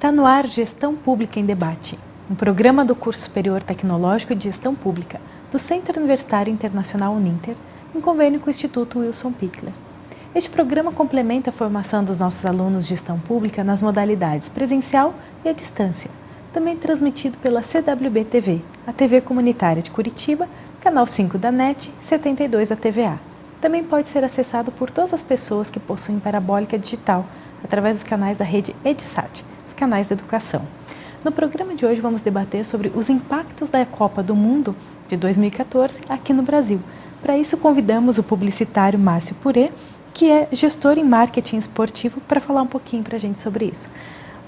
Está no ar Gestão Pública em Debate, um programa do Curso Superior Tecnológico de Gestão Pública do Centro Universitário Internacional Uninter, em convênio com o Instituto Wilson Pickler. Este programa complementa a formação dos nossos alunos de Gestão Pública nas modalidades presencial e à distância, também transmitido pela CWB-TV, a TV comunitária de Curitiba, canal 5 da NET, 72 da TVA. Também pode ser acessado por todas as pessoas que possuem parabólica digital, através dos canais da rede EdSat, canais da educação. No programa de hoje vamos debater sobre os impactos da Copa do Mundo de 2014 aqui no Brasil. Para isso convidamos o publicitário Márcio Purê, que é gestor em marketing esportivo, para falar um pouquinho para a gente sobre isso.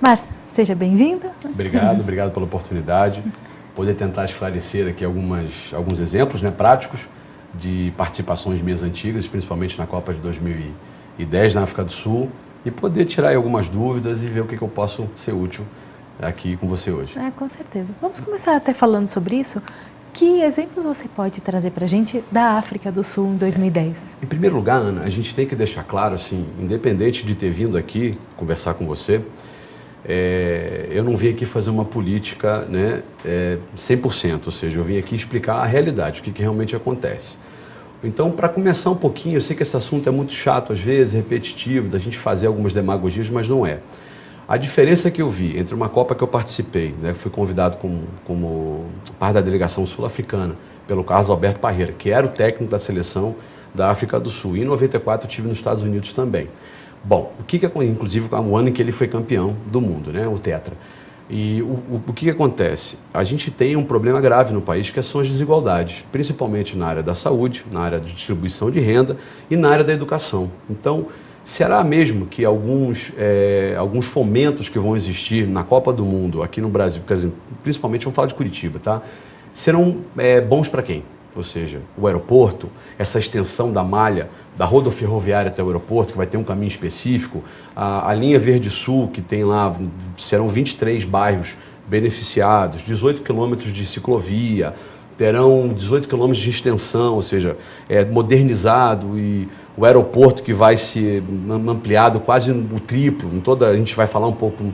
Márcio, seja bem-vindo. Obrigado pela oportunidade. Poder tentar esclarecer aqui alguns exemplos, práticos de participações minhas antigas, principalmente na Copa de 2010 na África do Sul, e poder tirar aí algumas dúvidas e ver o que eu posso ser útil aqui com você hoje. Com certeza. Vamos começar até falando sobre isso. Que exemplos você pode trazer para a gente da África do Sul em 2010? Em primeiro lugar, Ana, a gente tem que deixar claro, assim, independente de ter vindo aqui conversar com você, eu não vim aqui fazer uma política 100%, ou seja, eu vim aqui explicar a realidade, o que realmente acontece. Então, para começar um pouquinho, eu sei que esse assunto é muito chato, às vezes, repetitivo, da gente fazer algumas demagogias, mas não é. A diferença que eu vi entre uma Copa que eu participei, fui convidado como parte da delegação sul-africana, pelo Carlos Alberto Parreira, que era o técnico da seleção da África do Sul. E em 94 eu estive nos Estados Unidos também. Bom, inclusive o ano em que ele foi campeão do mundo, o Tetra. E o que acontece? A gente tem um problema grave no país, que são as desigualdades, principalmente na área da saúde, na área de distribuição de renda e na área da educação. Então, será mesmo que alguns fomentos que vão existir na Copa do Mundo aqui no Brasil, principalmente vamos falar de Curitiba, serão bons para quem? Ou seja, o aeroporto, essa extensão da malha, da rodoferroviária até o aeroporto, que vai ter um caminho específico, a linha Verde-Sul, que tem lá, serão 23 bairros beneficiados, 18 quilômetros de ciclovia, terão 18 quilômetros de extensão, ou seja, modernizado, e o aeroporto que vai ser ampliado quase o triplo, a gente vai falar um pouco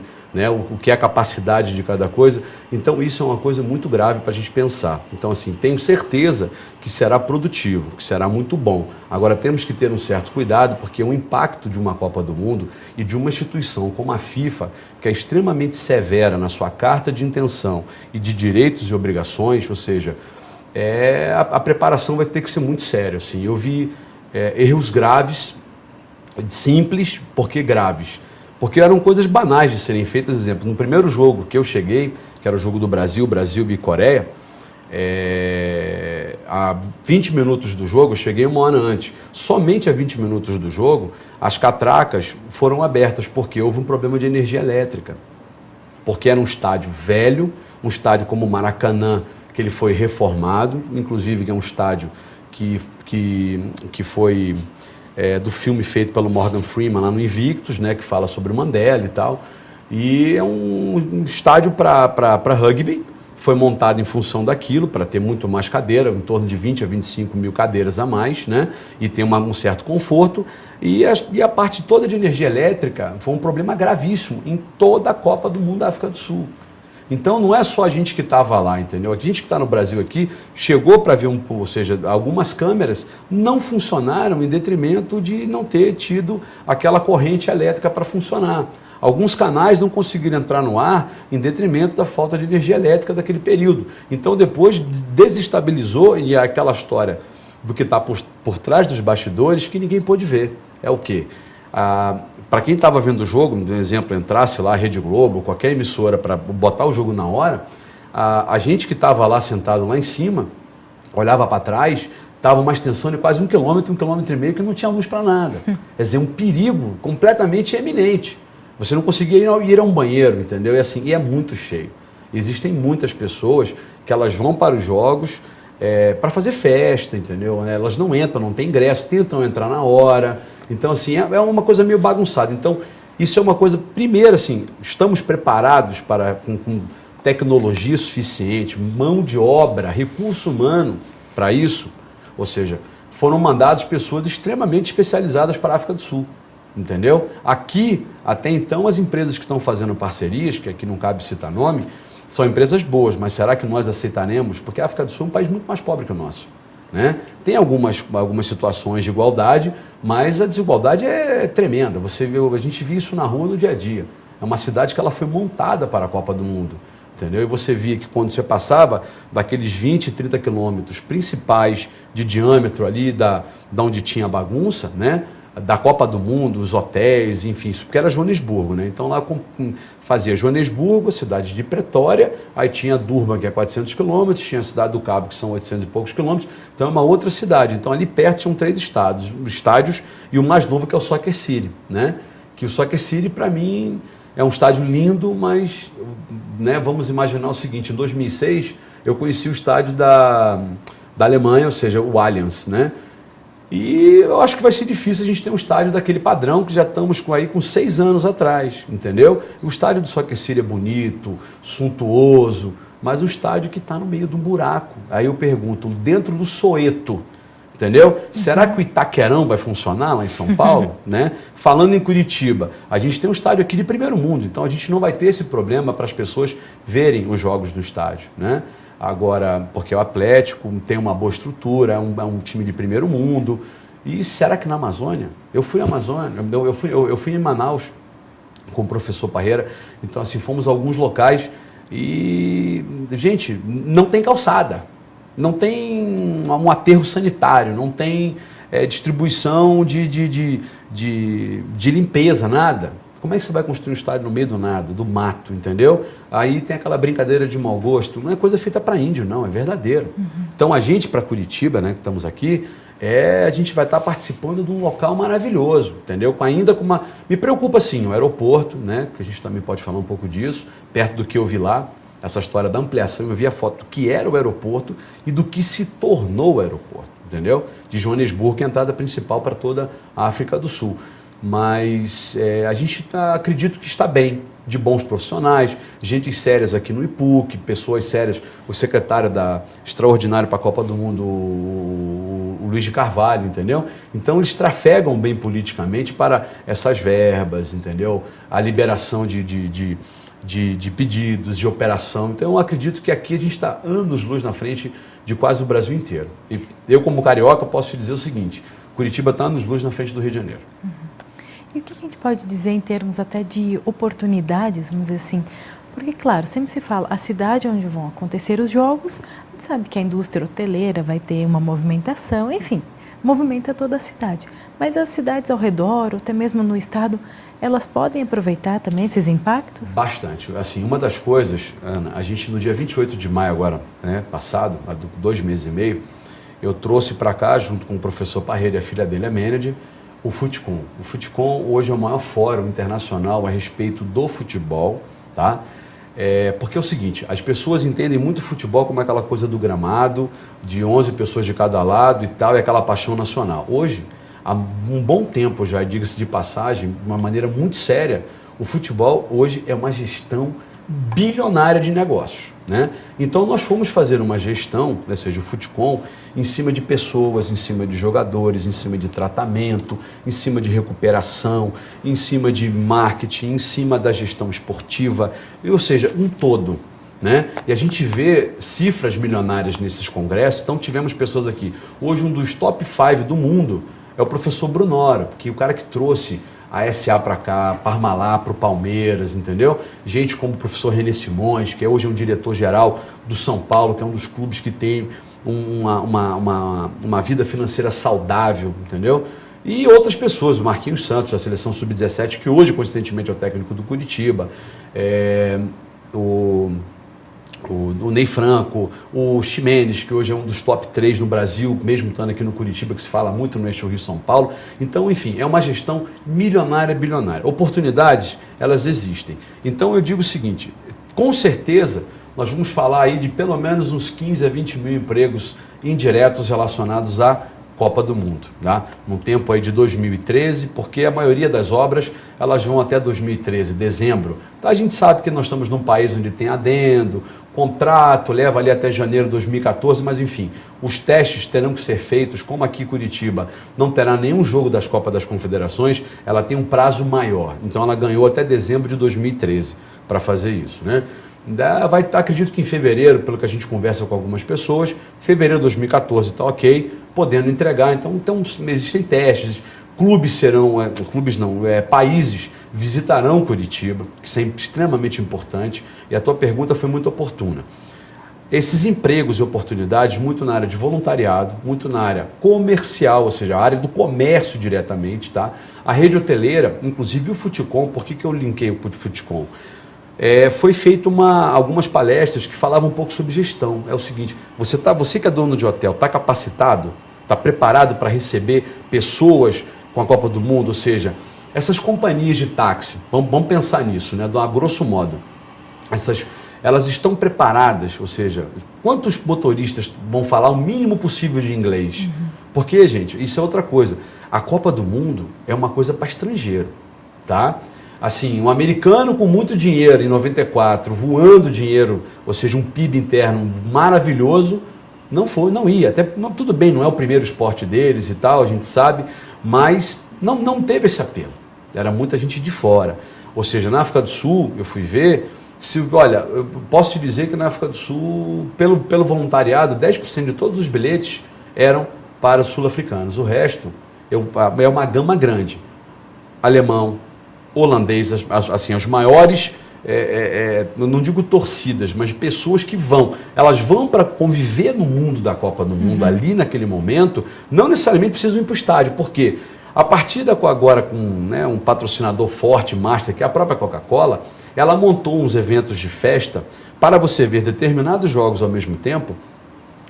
o que é a capacidade de cada coisa. Então isso é uma coisa muito grave para a gente pensar. Então assim, tenho certeza que será produtivo, que será muito bom. Agora temos que ter um certo cuidado, porque o impacto de uma Copa do Mundo e de uma instituição como a FIFA, que é extremamente severa na sua carta de intenção e de direitos e obrigações, ou seja, a preparação vai ter que ser muito séria. Assim. Eu vi erros graves, simples, porque graves. Porque eram coisas banais de serem feitas. Exemplo, no primeiro jogo que eu cheguei, que era o jogo do Brasil e Coreia, a 20 minutos do jogo, eu cheguei uma hora antes. Somente a 20 minutos do jogo, as catracas foram abertas, porque houve um problema de energia elétrica. Porque era um estádio velho, um estádio como o Maracanã, que ele foi reformado, inclusive que é um estádio que foi... do filme feito pelo Morgan Freeman lá no Invictus, que fala sobre o Mandela e tal. E é um estádio para rugby, foi montado em função daquilo, para ter muito mais cadeira, em torno de 20 a 25 mil cadeiras a mais, e ter um certo conforto. E a parte toda de energia elétrica foi um problema gravíssimo em toda a Copa do Mundo da África do Sul. Então não é só a gente que estava lá, entendeu? A gente que está no Brasil aqui chegou para ver, ou seja, algumas câmeras não funcionaram em detrimento de não ter tido aquela corrente elétrica para funcionar. Alguns canais não conseguiram entrar no ar em detrimento da falta de energia elétrica daquele período. Então depois desestabilizou, e é aquela história do que está por trás dos bastidores que ninguém pôde ver. É o quê? Para quem estava vendo o jogo, por exemplo, entrasse lá a Rede Globo, qualquer emissora para botar o jogo na hora, a gente que estava lá sentado lá em cima, olhava para trás, estava uma extensão de quase 1 quilômetro, 1,5 quilômetros, que não tinha luz para nada. Quer dizer, um perigo completamente eminente. Você não conseguia ir a um banheiro, entendeu? E assim, e é muito cheio. Existem muitas pessoas que elas vão para os jogos para fazer festa, entendeu? Elas não entram, não tem ingresso, tentam entrar na hora. Então, assim, é uma coisa meio bagunçada. Então, isso é uma coisa, primeiro, assim, estamos preparados com tecnologia suficiente, mão de obra, recurso humano para isso. Ou seja, foram mandadas pessoas extremamente especializadas para a África do Sul, entendeu? Aqui, até então, as empresas que estão fazendo parcerias, que aqui não cabe citar nome, são empresas boas, mas será que nós aceitaremos? Porque a África do Sul é um país muito mais pobre que o nosso. Né? Tem algumas situações de igualdade, mas a desigualdade é tremenda. A gente vê isso na rua no dia a dia. É uma cidade que ela foi montada para a Copa do Mundo. Entendeu? E você via que quando você passava daqueles 20, 30 quilômetros principais de diâmetro ali da onde tinha a bagunça, né? Da Copa do Mundo, os hotéis, enfim, isso porque era Joanesburgo, né? Então lá fazia Joanesburgo, a cidade de Pretória, aí tinha Durban, que é 400 quilômetros, tinha a cidade do Cabo, que são 800 e poucos quilômetros, então é uma outra cidade. Então ali perto são 3 estádios e o mais novo que é o Soccer City, né? Que o Soccer City, para mim, é um estádio lindo, mas, né, vamos imaginar o seguinte, em 2006 eu conheci o estádio da Alemanha, ou seja, o Allianz, né? E eu acho que vai ser difícil a gente ter um estádio daquele padrão que já estamos com 6 anos atrás, entendeu? O estádio do Soccer City é bonito, suntuoso, mas um estádio que está no meio de um buraco. Aí eu pergunto, dentro do Soweto, entendeu? Será que o Itaquerão vai funcionar lá em São Paulo? Né? Falando em Curitiba, a gente tem um estádio aqui de primeiro mundo, então a gente não vai ter esse problema para as pessoas verem os jogos do estádio, né? Agora, porque o Atlético tem uma boa estrutura, é um time de primeiro mundo. E será que na Amazônia? Eu fui à Amazônia, eu fui em Manaus com o professor Parreira, então assim, fomos a alguns locais e, gente, não tem calçada, não tem um aterro sanitário, não tem distribuição de limpeza, nada. Como é que você vai construir um estádio no meio do nada, do mato, entendeu? Aí tem aquela brincadeira de mau gosto. Não é coisa feita para índio, não, é verdadeiro. Uhum. Então a gente, para Curitiba, né, que estamos aqui, a gente vai estar participando de um local maravilhoso, entendeu? Ainda com uma... Me preocupa, sim, o aeroporto, né, que a gente também pode falar um pouco disso, perto do que eu vi lá, essa história da ampliação, eu vi a foto do que era o aeroporto e do que se tornou o aeroporto, entendeu? De Joanesburgo, que é a entrada principal para toda a África do Sul. Mas a gente acredito que está bem, de bons profissionais, gente sérias aqui no IPUC, pessoas sérias, o secretário extraordinário para a Copa do Mundo, o Luiz de Carvalho, entendeu? Então eles trafegam bem politicamente para essas verbas, entendeu? A liberação de pedidos, de operação. Então eu acredito que aqui a gente está anos-luz na frente de quase o Brasil inteiro. E eu, como carioca, posso te dizer o seguinte, Curitiba está anos-luz na frente do Rio de Janeiro. Uhum. E o que a gente pode dizer em termos até de oportunidades, vamos dizer assim? Porque, claro, sempre se fala, a cidade onde vão acontecer os jogos, a gente sabe que a indústria hoteleira vai ter uma movimentação, enfim, movimenta toda a cidade. Mas as cidades ao redor, ou até mesmo no estado, elas podem aproveitar também esses impactos? Bastante. Assim, uma das coisas, Ana, a gente no dia 28 de maio agora, né, passado, há 2 meses e meio, eu trouxe para cá, junto com o professor Parreira e a filha dele, a manager, o FUTCOM. O FUTCOM hoje é o maior fórum internacional a respeito do futebol, tá? Porque é o seguinte, as pessoas entendem muito futebol como aquela coisa do gramado, de 11 pessoas de cada lado e tal, e aquela paixão nacional. Hoje, há um bom tempo já, diga-se de passagem, de uma maneira muito séria, o futebol hoje é uma gestão bilionária de negócios, né? Então nós fomos fazer uma gestão, ou seja, o FUTCOM, em cima de pessoas, em cima de jogadores, em cima de tratamento, em cima de recuperação, em cima de marketing, em cima da gestão esportiva, ou seja, um todo, né? E a gente vê cifras milionárias nesses congressos. Então tivemos pessoas aqui, hoje um dos top 5 do mundo é o professor Brunora, que é o cara que trouxe a SA para cá, Parmalat para o Palmeiras, entendeu? Gente como o professor René Simões, que hoje é um diretor-geral do São Paulo, que é um dos clubes que tem uma vida financeira saudável, entendeu? E outras pessoas, o Marquinhos Santos, da seleção sub-17, que hoje, coincidentemente, é o técnico do Curitiba, o Ney Franco, o Ximenes, que hoje é um dos top 3 no Brasil, mesmo estando aqui no Curitiba, que se fala muito no eixo Rio-São Paulo. Então, enfim, é uma gestão milionária, bilionária. Oportunidades, elas existem. Então, eu digo o seguinte, com certeza, nós vamos falar aí de pelo menos uns 15 a 20 mil empregos indiretos relacionados à Copa do Mundo, tá? No tempo aí de 2013, porque a maioria das obras, elas vão até 2013, dezembro. Então a gente sabe que nós estamos num país onde tem adendo, contrato, leva ali até janeiro de 2014, mas enfim, os testes terão que ser feitos, como aqui em Curitiba não terá nenhum jogo das Copas das Confederações, ela tem um prazo maior. Então ela ganhou até dezembro de 2013 para fazer isso, né? Acredito que em fevereiro, pelo que a gente conversa com algumas pessoas, fevereiro de 2014 está ok, podendo entregar. Então existem testes, países visitarão Curitiba, que isso é extremamente importante, e a tua pergunta foi muito oportuna. Esses empregos e oportunidades, muito na área de voluntariado, muito na área comercial, ou seja, a área do comércio diretamente, tá? A rede hoteleira, inclusive o Futicom, por que eu linkei o Futicom? Foi feito algumas palestras que falavam um pouco sobre gestão. É o seguinte, você que é dono de hotel, está capacitado, está preparado para receber pessoas com a Copa do Mundo? Ou seja, essas companhias de táxi, vamos pensar nisso, né, a grosso modo, elas estão preparadas, ou seja, quantos motoristas vão falar o mínimo possível de inglês? Uhum. Porque, gente, isso é outra coisa. A Copa do Mundo é uma coisa para estrangeiro, tá? Assim, um americano com muito dinheiro em 94, voando dinheiro, ou seja, um PIB interno maravilhoso, não ia. Tudo bem, não é o primeiro esporte deles e tal, a gente sabe, mas não teve esse apelo. Era muita gente de fora. Ou seja, na África do Sul, eu fui ver, olha, eu posso te dizer que na África do Sul, pelo voluntariado, 10% de todos os bilhetes eram para os sul-africanos. O resto é uma gama grande. Alemão, holandês, assim, as maiores, não digo torcidas, mas pessoas que elas vão para conviver no mundo da Copa do Mundo, ali naquele momento, não necessariamente precisam ir para o estádio, porque a partir agora com, né, um patrocinador forte, master, que é a própria Coca-Cola, ela montou uns eventos de festa para você ver determinados jogos ao mesmo tempo,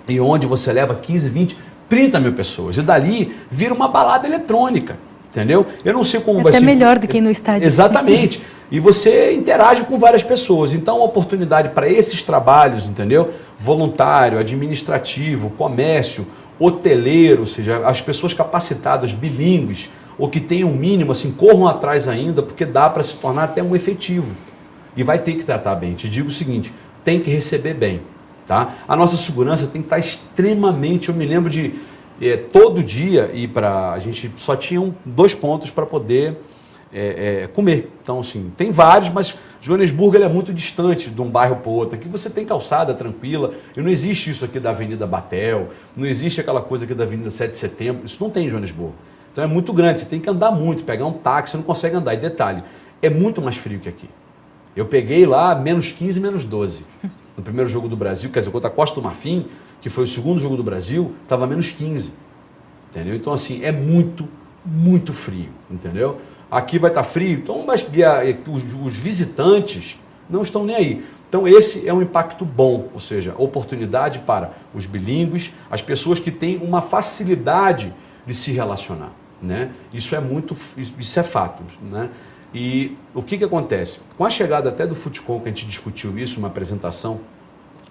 e onde você leva 15, 20, 30 mil pessoas, e dali vira uma balada eletrônica. Entendeu? Eu não sei como vai ser. É melhor do que ir no estádio. Exatamente. E você interage com várias pessoas. Então, a oportunidade para esses trabalhos, entendeu? Voluntário, administrativo, comércio, hoteleiro, ou seja, as pessoas capacitadas, bilíngues, ou que tenham um mínimo, assim, corram atrás ainda, porque dá para se tornar até um efetivo. E vai ter que tratar bem. Te digo o seguinte, tem que receber bem, tá? A nossa segurança tem que estar extremamente, eu me lembro de todo dia a gente só tinha 2 pontos para poder comer. Então, assim, tem vários, mas Joanesburgo é muito distante de um bairro para o outro. Aqui você tem calçada tranquila, e não existe isso aqui da Avenida Batel, não existe aquela coisa aqui da Avenida 7 de Setembro, isso não tem em Joanesburgo. Então é muito grande, você tem que andar muito, pegar um táxi, você não consegue andar. E detalhe, é muito mais frio que aqui. Eu peguei lá menos 15, menos 12. No primeiro jogo do Brasil, quer dizer, contra a Costa do Marfim, que foi o segundo jogo do Brasil, estava menos 15, entendeu? Então, assim, é muito, muito frio, entendeu? Aqui vai estar frio, então os visitantes não estão nem aí. Então, esse é um impacto bom, ou seja, oportunidade para os bilíngues, as pessoas que têm uma facilidade de se relacionar, né? Isso é fato, né? E o que acontece? Com a chegada até do Futicom, que a gente discutiu isso, uma apresentação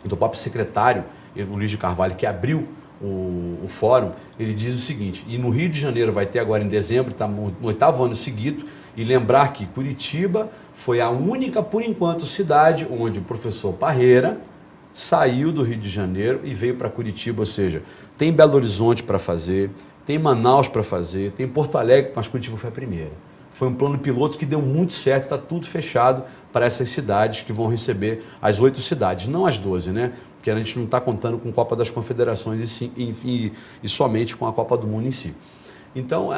do próprio secretário, o Luiz de Carvalho, que abriu o fórum, ele diz o seguinte, e no Rio de Janeiro vai ter agora em dezembro, está no 8º ano seguido, e lembrar que Curitiba foi a única, por enquanto, cidade onde o professor Parreira saiu do Rio de Janeiro e veio para Curitiba, ou seja, tem Belo Horizonte para fazer, tem Manaus para fazer, tem Porto Alegre, mas Curitiba foi a primeira. Foi um plano piloto que deu muito certo, está tudo fechado para essas cidades que vão receber as 8 cidades, não as 12, né? Porque a gente não está contando com a Copa das Confederações e somente com a Copa do Mundo em si. Então,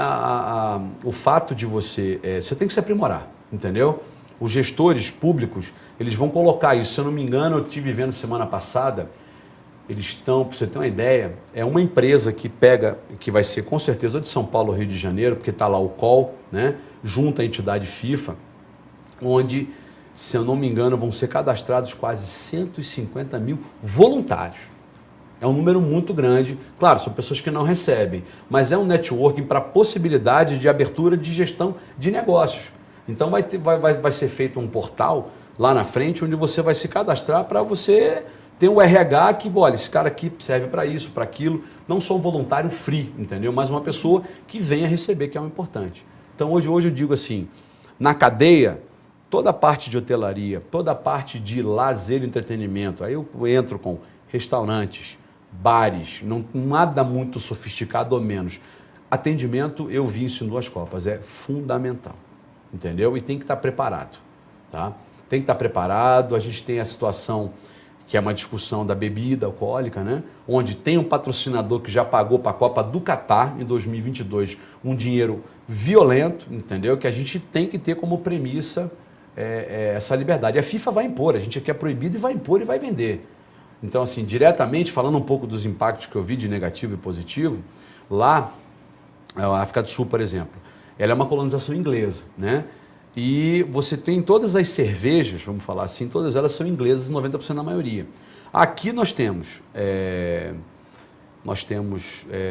o fato de você tem que se aprimorar, entendeu? Os gestores públicos, eles vão colocar isso. Se eu não me engano, eu estive vendo semana passada, eles estão, para você ter uma ideia, é uma empresa que pega, que vai ser com certeza de São Paulo, Rio de Janeiro, porque está lá o COL, né, junto à entidade FIFA, onde, se eu não me engano, vão ser cadastrados quase 150 mil voluntários. É um número muito grande. Claro, são pessoas que não recebem, mas é um networking para possibilidade de abertura de gestão de negócios. Então vai ser feito um portal lá na frente onde você vai se cadastrar para você ter um RH que, olha, esse cara aqui serve para isso, para aquilo. Não sou um voluntário free, entendeu? Mas uma pessoa que venha receber, que é o importante. Então hoje eu digo assim, na cadeia, toda a parte de hotelaria, toda a parte de lazer e entretenimento, aí eu entro com restaurantes, bares, não, nada muito sofisticado ou menos. Atendimento, eu vi isso em 2 copas, é fundamental, entendeu? E tem que estar preparado, tá? Tem que estar preparado, a gente tem a situação que é uma discussão da bebida alcoólica, né? Onde tem um patrocinador que já pagou para a Copa do Catar em 2022 um dinheiro violento, entendeu? Que a gente tem que ter como premissa essa liberdade. A FIFA vai impor, a gente aqui é proibido e vai impor e vai vender. Então, assim, diretamente, falando um pouco dos impactos que eu vi de negativo e positivo, lá, a África do Sul, por exemplo, ela é uma colonização inglesa, né? E você tem todas as cervejas, vamos falar assim, todas elas são inglesas, 90% na maioria. Aqui nós temos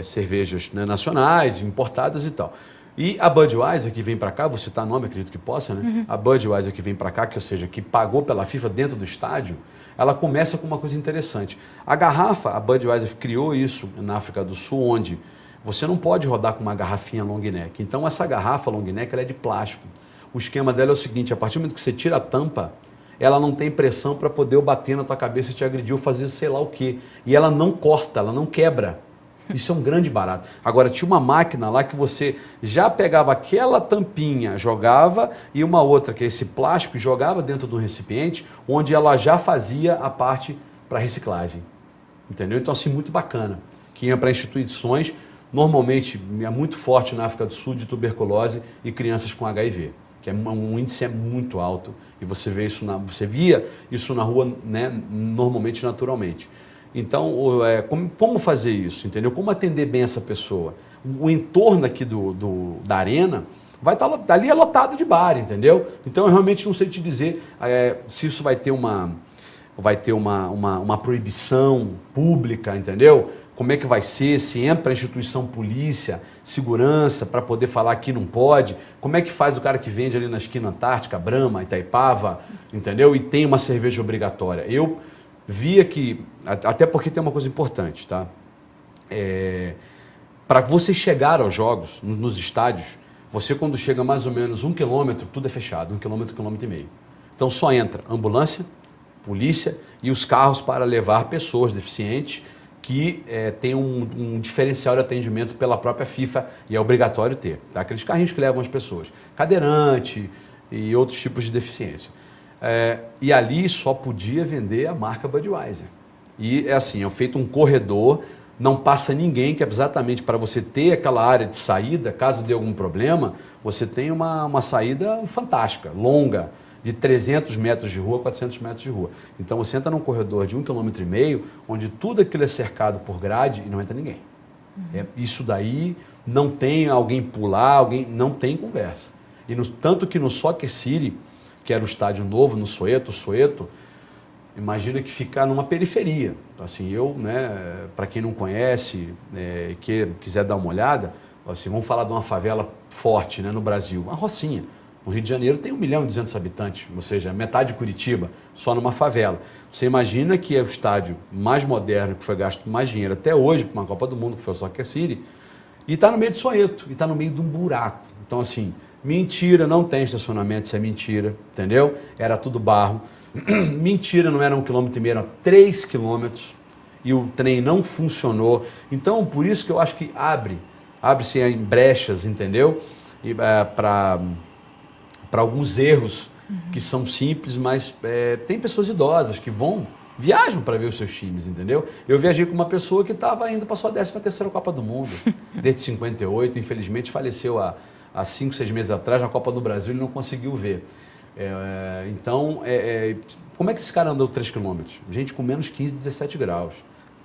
cervejas, né, nacionais, importadas e tal. E a Budweiser, que vem para cá, vou citar nome, acredito que possa, né? Uhum. A Budweiser que vem para cá, que, ou seja, que pagou pela FIFA dentro do estádio, ela começa com uma coisa interessante. A garrafa, a Budweiser criou isso na África do Sul, onde você não pode rodar com uma garrafinha long neck. Então, essa garrafa long neck ela é de plástico. O esquema dela é o seguinte, a partir do momento que você tira a tampa, ela não tem pressão para poder bater na tua cabeça e te agredir ou fazer sei lá o quê. E ela não corta, ela não quebra. Isso é um grande barato. Agora, tinha uma máquina lá que você já pegava aquela tampinha, jogava, e uma outra, que é esse plástico, jogava dentro do recipiente, onde ela já fazia a parte para reciclagem. Entendeu? Então, assim, muito bacana. Que ia para instituições, normalmente é muito forte na África do Sul, de tuberculose e crianças com HIV, que um índice muito alto, e você via isso na rua, né, normalmente, naturalmente. Então, como fazer isso, entendeu? Como atender bem essa pessoa? O entorno aqui da arena vai estar ali é lotado de bar, entendeu? Então, eu realmente não sei te dizer se isso vai ter uma proibição pública, entendeu? Como é que vai ser, se entra a instituição polícia, segurança, para poder falar que não pode, como é que faz o cara que vende ali na esquina Antártica, Brahma, Itaipava, entendeu? E tem uma cerveja obrigatória. Eu via que, até porque tem uma coisa importante, tá? Para você chegar aos jogos, nos estádios, você quando chega mais ou menos 1 quilômetro, tudo é fechado, 1 quilômetro, 1,5 quilômetro. Então só entra ambulância, polícia e os carros para levar pessoas deficientes que tem um diferencial de atendimento pela própria FIFA e é obrigatório ter. Tá? Aqueles carrinhos que levam as pessoas, cadeirante e outros tipos de deficiência. E ali só podia vender a marca Budweiser. E é assim, é feito um corredor, não passa ninguém, que é exatamente para você ter aquela área de saída, caso dê algum problema, você tem uma saída fantástica, longa, de 300 metros de rua, 400 metros de rua. Então você entra num corredor de 1,5 quilômetro, onde tudo aquilo é cercado por grade e não entra ninguém. Uhum. Isso daí não tem alguém pular, não tem conversa. E tanto que no Soccer City, que era o estádio novo, no Soweto, imagina que ficar numa periferia. Assim, para quem não conhece, que quiser dar uma olhada, assim, vamos falar de uma favela forte, né, no Brasil, uma Rocinha. No Rio de Janeiro tem 1.200.000 habitantes, ou seja, metade de Curitiba, só numa favela. Você imagina que é o estádio mais moderno, que foi gasto mais dinheiro até hoje para uma Copa do Mundo, que foi o Soccer City, e está no meio de Soweto, e está no meio de um buraco. Então, assim, mentira, não tem estacionamento, isso é mentira, entendeu? Era tudo barro. Mentira, não era 1,5 quilômetro, eram 3 quilômetros, e o trem não funcionou. Então, por isso que eu acho que abre-se em brechas, entendeu? Para alguns erros que são simples, mas tem pessoas idosas que viajam para ver os seus times, entendeu? Eu viajei com uma pessoa que estava indo para a sua 13ª Copa do Mundo, desde 58, infelizmente faleceu há 5, 6 meses atrás na Copa do Brasil, ele não conseguiu ver. Então, como é que esse cara andou 3 quilômetros? Gente com menos 15, 17 graus.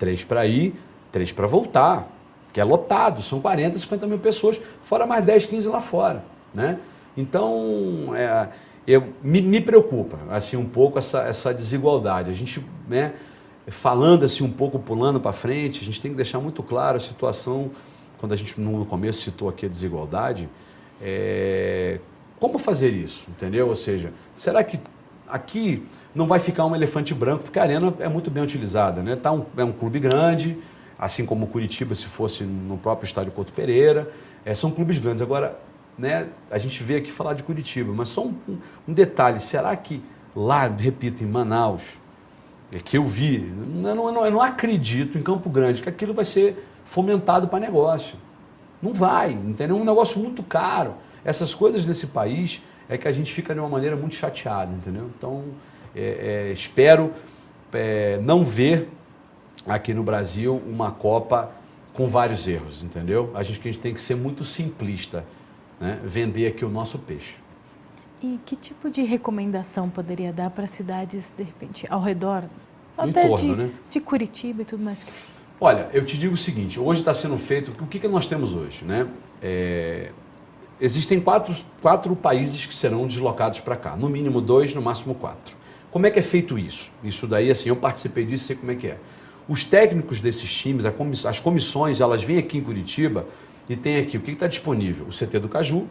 3 para ir, 3 para voltar, que é lotado, são 40, 50 mil pessoas, fora mais 10, 15 lá fora, né? Então, me preocupa assim, um pouco essa desigualdade. A gente, né, falando assim um pouco, pulando para frente, a gente tem que deixar muito claro a situação, quando a gente no começo citou aqui a desigualdade, como fazer isso, entendeu? Ou seja, será que aqui não vai ficar um elefante branco, porque a Arena é muito bem utilizada, né? É um clube grande, assim como o Curitiba, se fosse no próprio estádio Couto Pereira, são clubes grandes. Agora, né, a gente veio aqui falar de Curitiba, mas só um detalhe, será que lá, repito, em Manaus, que eu vi, eu não acredito em Campo Grande que aquilo vai ser fomentado para negócio. Não vai, entendeu? É um negócio muito caro. Essas coisas desse país é que a gente fica de uma maneira muito chateada, entendeu? Então, espero não ver aqui no Brasil uma Copa com vários erros, entendeu? A gente tem que ser muito simplista, né? Vender aqui o nosso peixe. E que tipo de recomendação poderia dar para cidades, de repente, ao redor, No até entorno, né? de Curitiba e tudo mais? Olha, eu te digo o seguinte, hoje está sendo feito, o que nós temos hoje, né? Existem quatro países que serão deslocados para cá, no mínimo 2, no máximo 4. Como é que é feito isso? Isso daí, assim, eu participei disso, sei como é que é. Os técnicos desses times, as comissões, elas vêm aqui em Curitiba e tem aqui o que está disponível? O CT do Caju,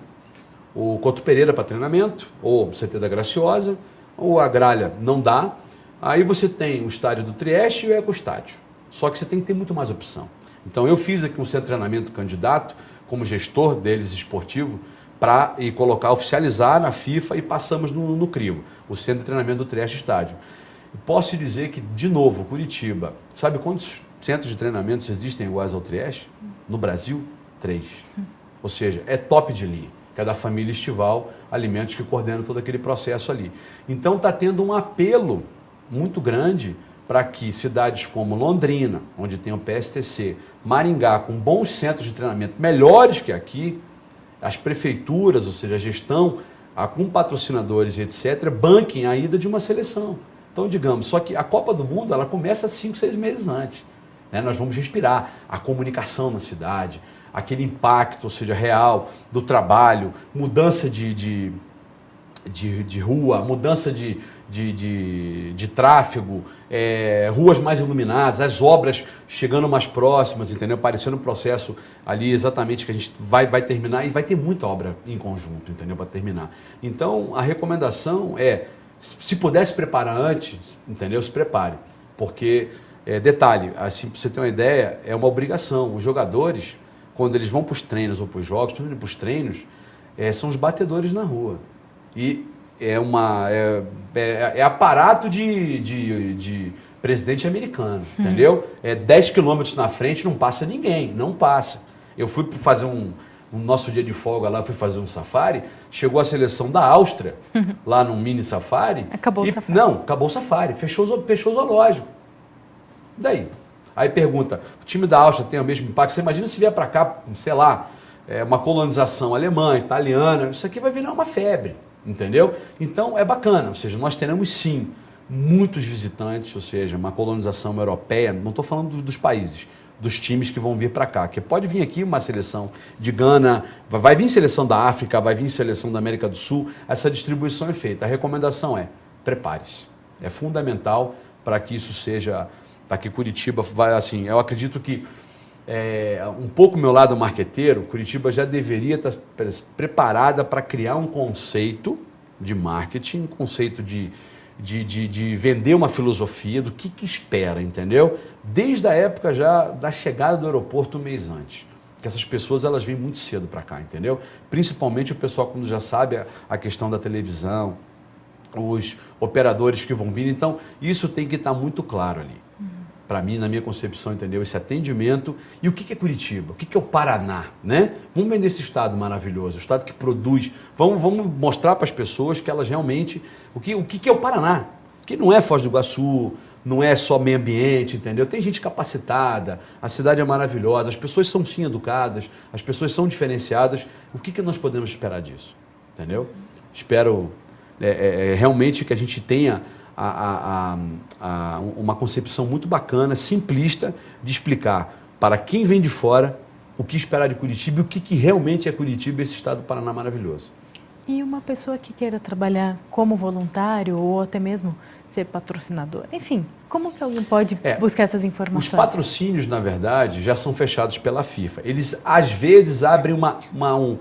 o Couto Pereira para treinamento, ou o CT da Graciosa, ou a Gralha não dá. Aí você tem o estádio do Trieste e o Ecostádio. Só que você tem que ter muito mais opção. Então eu fiz aqui um centro de treinamento candidato, como gestor deles esportivo, para oficializar na FIFA e passamos no crivo, o centro de treinamento do Trieste Estádio. Posso dizer que, de novo, Curitiba, sabe quantos centros de treinamentos existem iguais ao Trieste? No Brasil, 3. Ou seja, é top de linha, que é da família Estival Alimentos, que coordena todo aquele processo ali. Então está tendo um apelo muito grande para que cidades como Londrina, onde tem o PSTC, Maringá, com bons centros de treinamento, melhores que aqui, as prefeituras, ou seja, a gestão, com patrocinadores e etc., banquem a ida de uma seleção. Então, digamos, só que a Copa do Mundo, ela começa 5, 6 meses antes. Né? Nós vamos respirar a comunicação na cidade, aquele impacto, ou seja, real do trabalho, mudança de rua, mudança de tráfego, ruas mais iluminadas, as obras chegando mais próximas, entendeu? Parecendo um processo ali exatamente que a gente vai terminar, e vai ter muita obra em conjunto, entendeu? Para terminar. Então, a recomendação se puder se preparar antes, entendeu? Se prepare, porque, detalhe, assim, para você ter uma ideia, é uma obrigação. Os jogadores, quando eles vão para os treinos ou para os jogos, principalmente para os treinos, são os batedores na rua. E é aparato de presidente americano, entendeu? 10 quilômetros na frente não passa ninguém, não passa. Eu fui fazer no nosso dia de folga lá, fui fazer um safari, chegou a seleção da Áustria, lá num mini safari. Acabou o safari. Não, acabou o safari, fechou o zoológico. Daí? Aí pergunta, o time da Áustria tem o mesmo impacto? Você imagina se vier para cá, sei lá, uma colonização alemã, italiana, isso aqui vai virar uma febre, entendeu? Então é bacana, ou seja, nós teremos sim muitos visitantes, ou seja, uma colonização europeia, não estou falando dos países, dos times que vão vir para cá, que pode vir aqui uma seleção de Gana, vai vir seleção da África, vai vir seleção da América do Sul, essa distribuição é feita. A recomendação prepare-se. É fundamental para que isso seja, para que Curitiba vai, assim, eu acredito que um pouco meu lado marqueteiro, Curitiba já deveria estar preparada para criar um conceito de marketing, um conceito de vender uma filosofia do que espera, entendeu? Desde a época já da chegada do aeroporto um mês antes. Que essas pessoas, elas vêm muito cedo para cá, entendeu? Principalmente o pessoal, quando já sabe a questão da televisão, os operadores que vão vir. Então, isso tem que estar muito claro ali. Para mim, na minha concepção, entendeu? Esse atendimento. E o que é Curitiba? O que é o Paraná? Né? Vamos vender esse estado maravilhoso, o estado que produz. Vamos mostrar para as pessoas que elas realmente... O que é o Paraná? Que não é Foz do Iguaçu, não é só meio ambiente, entendeu? Tem gente capacitada, a cidade é maravilhosa, as pessoas são sim educadas, as pessoas são diferenciadas. O que nós podemos esperar disso? Entendeu? Espero realmente que a gente tenha uma concepção muito bacana, simplista, de explicar para quem vem de fora o que esperar de Curitiba e o que realmente é Curitiba, esse estado do Paraná maravilhoso. E uma pessoa que queira trabalhar como voluntário ou até mesmo ser patrocinador, enfim, como que alguém pode buscar essas informações? Os patrocínios, na verdade, já são fechados pela FIFA. Eles, às vezes, abrem um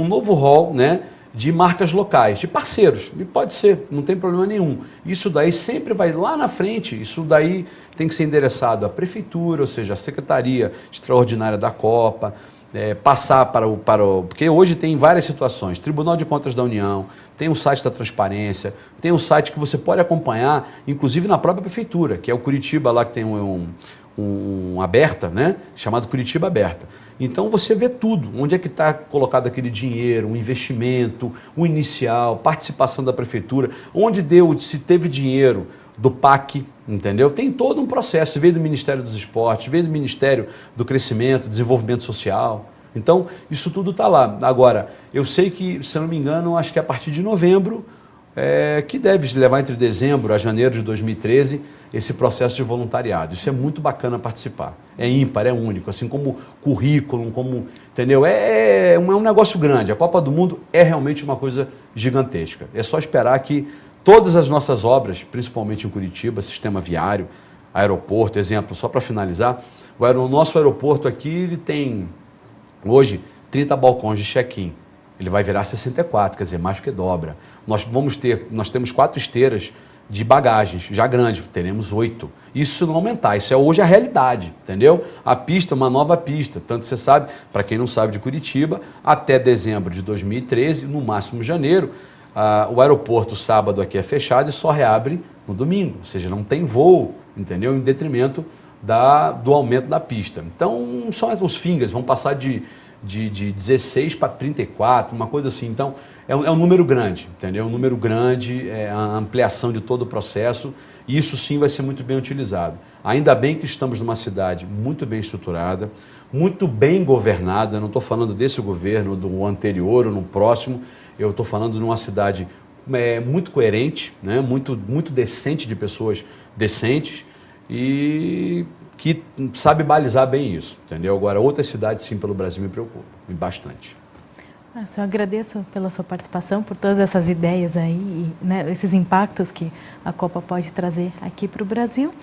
novo rol, né, de marcas locais, de parceiros. E pode ser, não tem problema nenhum. Isso daí sempre vai lá na frente, isso daí tem que ser endereçado à prefeitura, ou seja, à Secretaria Extraordinária da Copa, passar para o... Porque hoje tem várias situações, Tribunal de Contas da União, tem o site da Transparência, tem um site que você pode acompanhar, inclusive na própria prefeitura, que é o Curitiba lá, que tem um aberta, né, chamado Curitiba Aberta. Então você vê tudo, onde é que está colocado aquele dinheiro, o investimento, o inicial, participação da prefeitura, onde se teve dinheiro do PAC, entendeu? Tem todo um processo, veio do Ministério dos Esportes, veio do Ministério do Crescimento, Desenvolvimento Social. Então, isso tudo está lá. Agora, eu sei que, se eu não me engano, acho que a partir de novembro, que deve levar entre dezembro a janeiro de 2013, esse processo de voluntariado. Isso é muito bacana participar. É ímpar, é único, assim como currículo, entendeu? É um negócio grande. A Copa do Mundo é realmente uma coisa gigantesca. É só esperar que todas as nossas obras, principalmente em Curitiba, sistema viário, aeroporto, exemplo, só para finalizar, o nosso aeroporto aqui, ele tem, hoje, 30 balcões de check-in. Ele vai virar 64, quer dizer, mais do que dobra. Nós temos 4 esteiras de bagagens, já grandes, teremos 8. Isso não aumentar, isso é hoje a realidade, entendeu? A pista, uma nova pista, tanto você sabe, para quem não sabe de Curitiba, até dezembro de 2013, no máximo janeiro, o aeroporto sábado aqui é fechado e só reabre no domingo, ou seja, não tem voo, entendeu? Em detrimento do aumento da pista. Então, só os fingers vão passar de 16 para 34, uma coisa assim. Então, é um número grande, entendeu? É um número grande, a ampliação de todo o processo, e isso sim vai ser muito bem utilizado. Ainda bem que estamos numa cidade muito bem estruturada, muito bem governada, eu não estou falando desse governo, do anterior ou no próximo, eu estou falando de uma cidade muito coerente, né? muito decente, de pessoas decentes, e que sabe balizar bem isso, entendeu? Agora, outras cidades, sim, pelo Brasil me preocupam, bastante. Eu agradeço pela sua participação, por todas essas ideias aí, né, esses impactos que a Copa pode trazer aqui para o Brasil.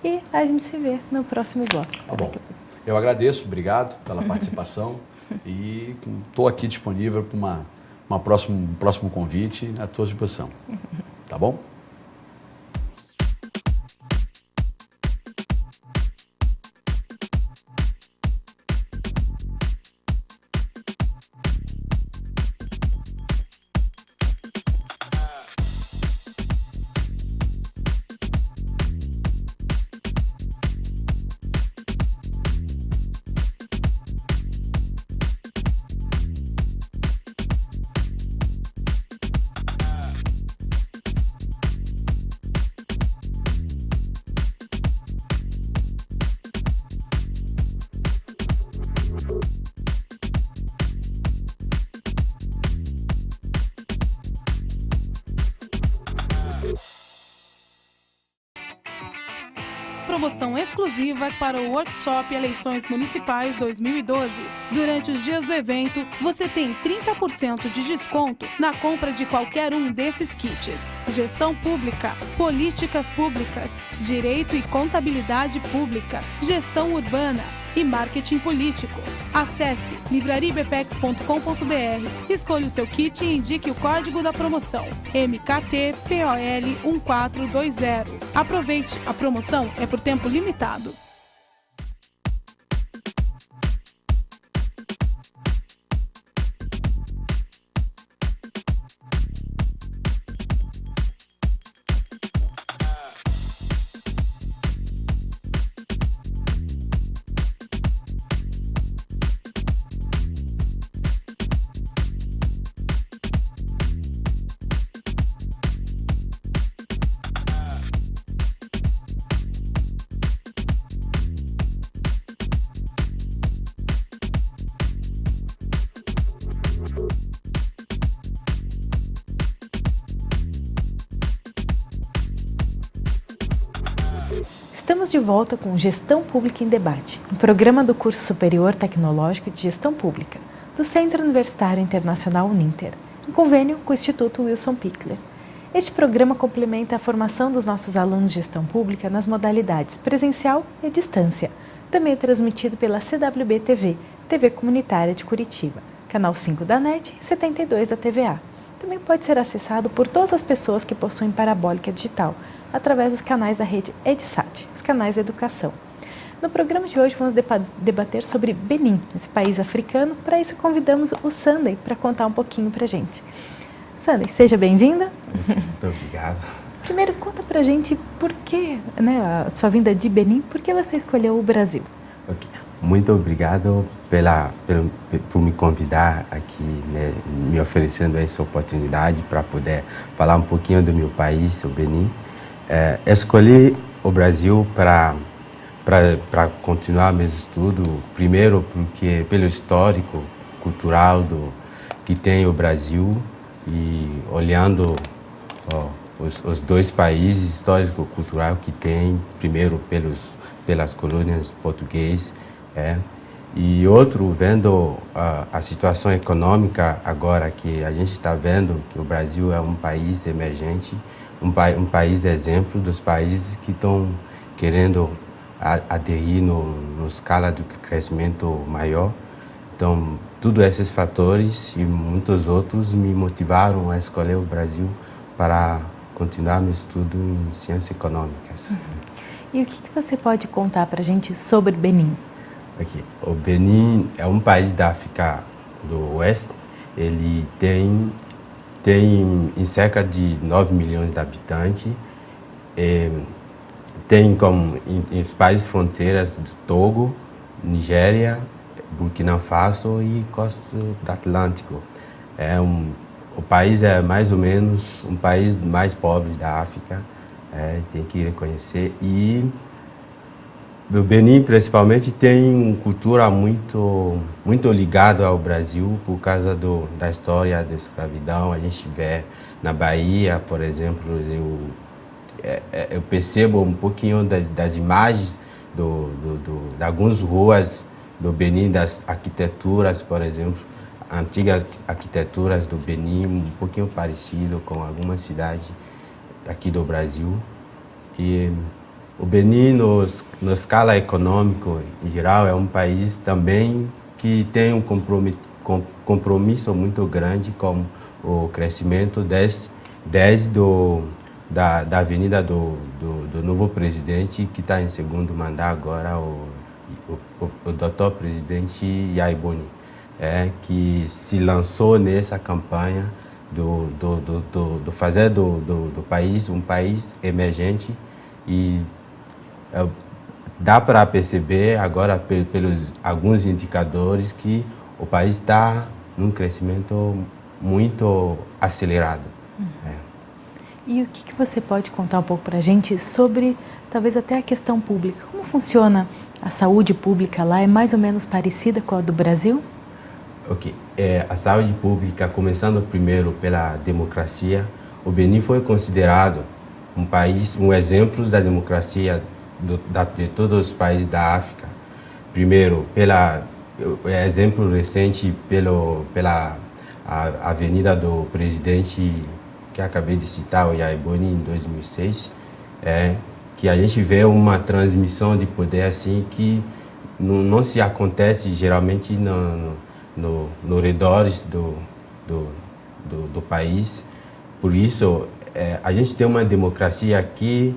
E a gente se vê no próximo bloco. Tá bom. Eu agradeço, obrigado pela participação e estou aqui disponível para um próximo convite à tua disposição. Tá bom? Promoção exclusiva para o Workshop Eleições Municipais 2012. Durante os dias do evento, você tem 30% de desconto na compra de qualquer um desses kits. Gestão Pública, Políticas Públicas, Direito e Contabilidade Pública, Gestão Urbana e Marketing Político. Acesse livraribepex.com.br, escolha o seu kit e indique o código da promoção, MKTPOL1420. Aproveite, a promoção é por tempo limitado. Estamos de volta com Gestão Pública em Debate, um programa do curso superior tecnológico de Gestão Pública, do Centro Universitário Internacional Uninter, em convênio com o Instituto Wilson Pickler. Este programa complementa a formação dos nossos alunos de Gestão Pública nas modalidades presencial e à distância. Também é transmitido pela CWB TV, TV Comunitária de Curitiba, canal 5 da NET e 72 da TVA. Também pode ser acessado por todas as pessoas que possuem parabólica digital, através dos canais da rede EdSat, os canais de educação. No programa de hoje vamos debater sobre Benin, esse país africano. Para isso convidamos o Sunday para contar um pouquinho para a gente. Sunday, seja bem-vinda. Muito obrigado. Primeiro, conta para a gente por que, a sua vinda de Benin, por que você escolheu o Brasil? Okay. Muito obrigado por me convidar aqui, me oferecendo essa oportunidade para poder falar um pouquinho do meu país, o Benin. Escolhi o Brasil para continuar meus estudos, primeiro porque pelo histórico, cultural que tem o Brasil, e olhando os dois países histórico-cultural que tem, primeiro pelas colônias portuguesas, e outro vendo a situação econômica agora que a gente está vendo que o Brasil é um país emergente, um país exemplo dos países que estão querendo aderir no escala do crescimento maior. Então, todos esses fatores e muitos outros me motivaram a escolher o Brasil para continuar meu estudo em ciências econômicas. E o que você pode contar para a gente sobre Benin? Okay. O Benin é um país da África do Oeste. Ele tem em cerca de 9 milhões de habitantes. Tem como em países fronteiras do Togo, Nigéria, Burkina Faso e costa do Atlântico. O país é mais ou menos um país mais pobre da África, tem que reconhecer. E o Benin, principalmente, tem uma cultura muito ligada ao Brasil por causa da história da escravidão. A gente vê na Bahia, por exemplo, eu percebo um pouquinho das imagens de algumas ruas do Benin, das arquiteturas, por exemplo, antigas arquiteturas do Benin, um pouquinho parecido com algumas cidades aqui do Brasil. E o Benin, na escala econômica em geral, é um país também que tem um compromisso muito grande com o crescimento desde da avenida do novo presidente, que está em segundo mandato agora, o doutor presidente Yahya Boni, que se lançou nessa campanha do fazer do país um país emergente. E dá para perceber agora pelos alguns indicadores que o país está num crescimento muito acelerado. E o que você pode contar um pouco para a gente sobre, talvez até a questão pública? Como funciona a saúde pública lá? É mais ou menos parecida com a do Brasil? Ok. A saúde pública, começando primeiro pela democracia, o Benin foi considerado um exemplo da democracia de todos os países da África. Primeiro, exemplo recente pela avenida do presidente que acabei de citar, o Yahya Boni, em 2006, que a gente vê uma transmissão de poder assim que não se acontece geralmente no redores do país. Por isso, a gente tem uma democracia aqui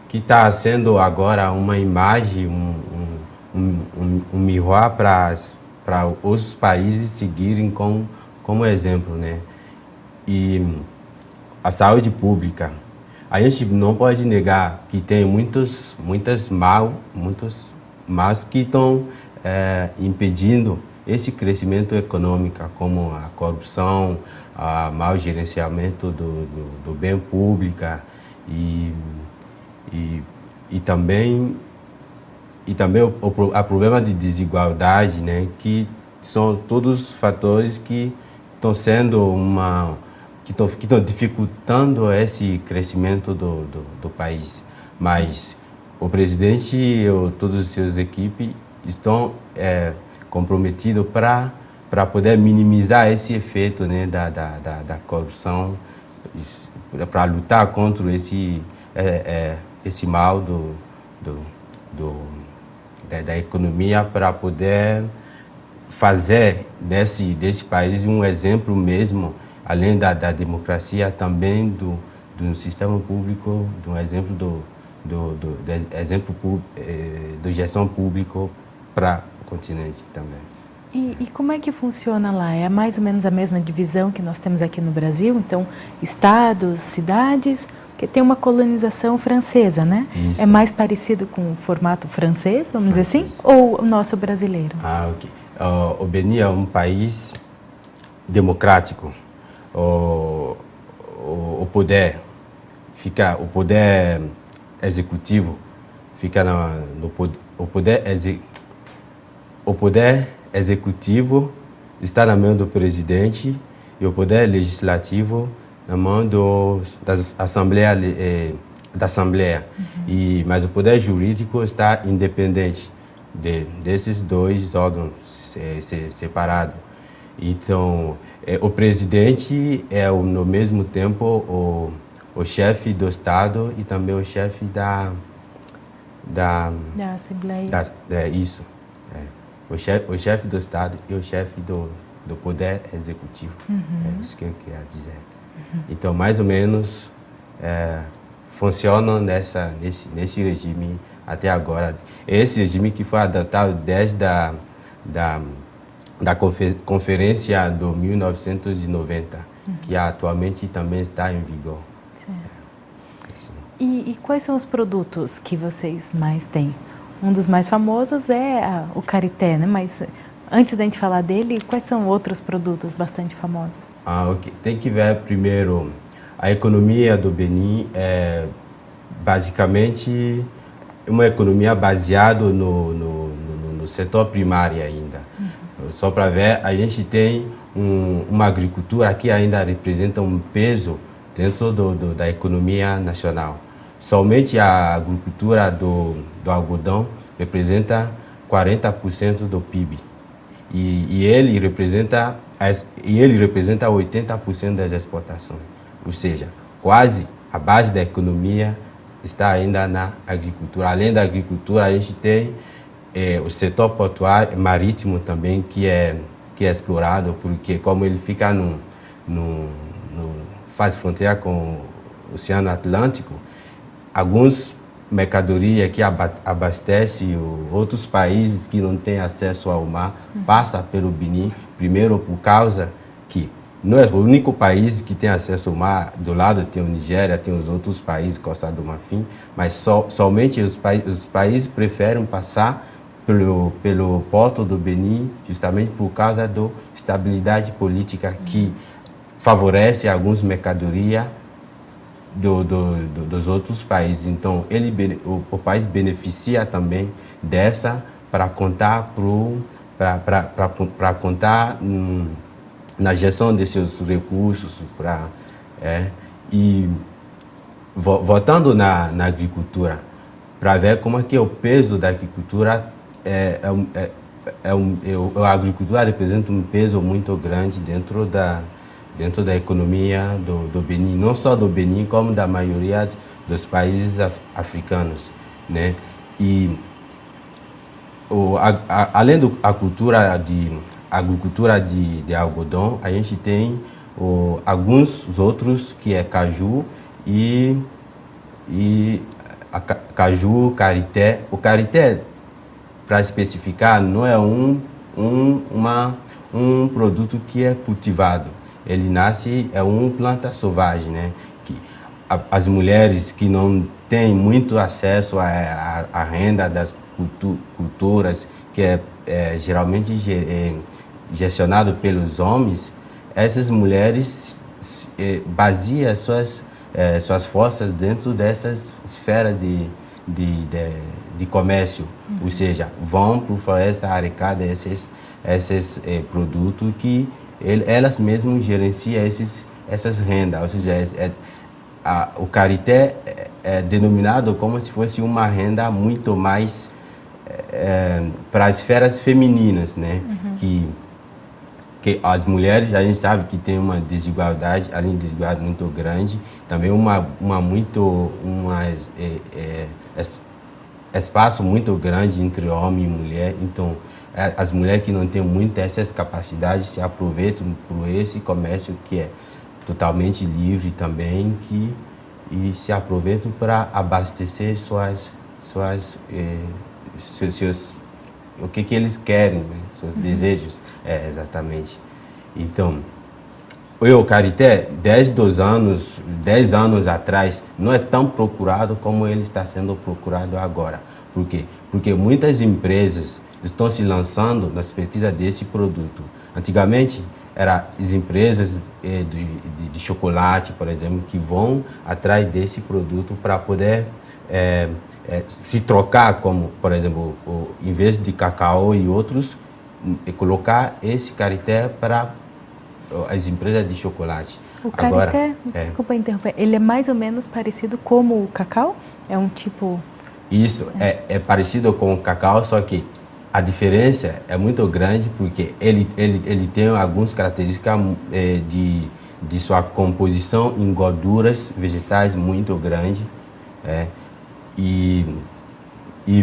que está sendo agora uma imagem, um miroir para os países seguirem como exemplo, E a saúde pública, a gente não pode negar que tem muitos males que estão impedindo esse crescimento econômico, como a corrupção, o mau gerenciamento do bem público e também o problema de desigualdade, que são todos fatores que estão sendo que estão dificultando esse crescimento do país. Mas o presidente e todas as suas equipes estão comprometidos para poder minimizar esse efeito, né, da corrupção, para lutar contra esse mal da economia, para poder fazer desse país um exemplo mesmo, além da democracia, também do sistema público, de um exemplo de gestão pública para o continente também. E como é que funciona lá? É mais ou menos a mesma divisão que nós temos aqui no Brasil? Então, estados, cidades, que tem uma colonização francesa, né? Isso. É mais parecido com o formato francês, vamos dizer assim? Ou o nosso brasileiro? Ok. O Benin é um país democrático. O poder executivo fica o poder executivo está na mão do presidente e o poder legislativo na mão da Assembleia. Mas o poder jurídico está independente desses dois órgãos separados. Então, o presidente é, no mesmo tempo, o chefe do Estado e também o chefe da Assembleia. Isso. O chefe do Estado e o chefe do Poder Executivo. É isso que eu queria dizer. Então, mais ou menos, funcionam nesse regime até agora. Esse regime que foi adotado desde da conferência de 1990, que atualmente também está em vigor. E quais são os produtos que vocês mais têm? Um dos mais famosos é o carité, né? Mas antes da gente falar dele, quais são outros produtos bastante famosos? Ok. Tem que ver primeiro, a economia do Benin é basicamente uma economia baseada no setor primário ainda. Só para ver, a gente tem uma agricultura que ainda representa um peso dentro da economia nacional. Somente a agricultura do algodão representa 40% do PIB. E ele representa 80% das exportações. Ou seja, quase a base da economia está ainda na agricultura. Além da agricultura, a gente tem o setor portuário, marítimo também, que é explorado, porque como ele fica faz fronteira com o Oceano Atlântico, algumas mercadorias que abastecem outros países que não têm acesso ao mar passam pelo Benin, primeiro por causa que não é o único país que tem acesso ao mar. Do lado tem o Nigéria, tem os outros países, Costa do Marfim, mas somente os países preferem passar pelo porto do Benin, justamente por causa da estabilidade política que favorece algumas mercadorias dos outros países. Então, o país beneficia também dessa para contar na gestão de seus recursos. E voltando na agricultura, para ver como é que o peso da agricultura a agricultura representa um peso muito grande dentro da economia do Benin, não só do Benin, como da maioria dos países africanos, né? E além da agricultura de algodão, a gente tem alguns outros que é caju caju, carité. O carité, para especificar, não é um produto que é cultivado. Ele nasce, é uma planta selvagem, né? Que as mulheres que não têm muito acesso à renda das culturas, que é geralmente gestionado pelos homens, essas mulheres baseiam suas forças dentro dessas esferas de comércio, ou seja, vão para a floresta arrecadar esses produtos que elas mesmas gerenciam essas rendas, ou seja, o carité é denominado como se fosse uma renda muito mais para as esferas femininas, né? Que as mulheres, a gente sabe que tem uma desigualdade, além de desigualdade muito grande, também espaço muito grande entre homem e mulher. Então, as mulheres que não têm muitas essas capacidades se aproveitam por esse comércio que é totalmente livre também, e se aproveitam para abastecer o que eles querem, né? Seus desejos, exatamente. Então, o carité, 10 anos atrás, não é tão procurado como ele está sendo procurado agora. Por quê? Porque muitas empresas estão se lançando nas pesquisas desse produto. Antigamente, eram as empresas de chocolate, por exemplo, que vão atrás desse produto para poder se trocar, como, por exemplo, em vez de cacau e outros, colocar esse carité para as empresas de chocolate. O carité, desculpa interromper, ele é mais ou menos parecido como o cacau? É um tipo... Isso, é parecido com o cacau, só que a diferença é muito grande porque ele tem algumas características de sua composição em gorduras vegetais muito grande. E